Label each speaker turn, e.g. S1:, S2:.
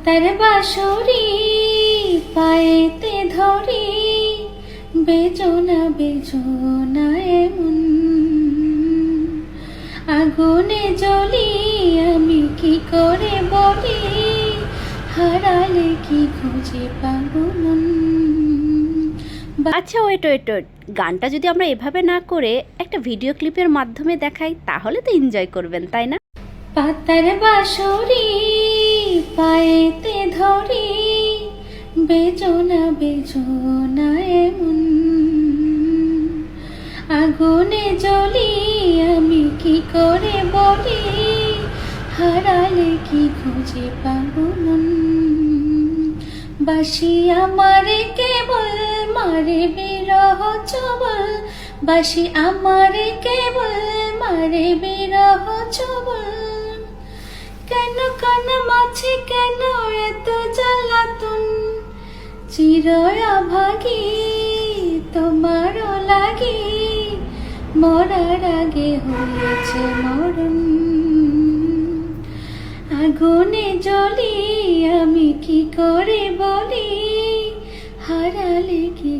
S1: পাতার বাঁশরি পায়েতে ধরি, বেজনা বেজনা এমন আগুনে জ্বলি, আমি কি করে বলি, হারালে কি খুঁজে পাবো মন।
S2: আচ্ছা ওয়েট ওয়েট ওয়েট, গানটা যদি আমরা এভাবে না করে একটা ভিডিও ক্লিপের মাধ্যমে দেখাই তাহলে তো এনজয় করবেন, তাই না?
S1: পাতার বাঁশরি পায়েতে ধরি, বেজনা বেজনা এমন আগুনে জ্বলি, আমি কি করে বলি, হারালে কি খুঁজে পাবো মন। বাসি আমারে কেবল মারে বিরহ চবল, বাসি আমারে কেবল মারে বিরহ চবল। কেন কান মাছি কেন এত জ্বালাতন, চিরভাগী তোমারও লাগি, মরার আগে হয়েছে মরণ। আগুনে জ্বলি, আমি কি করে বলি, হারালে কি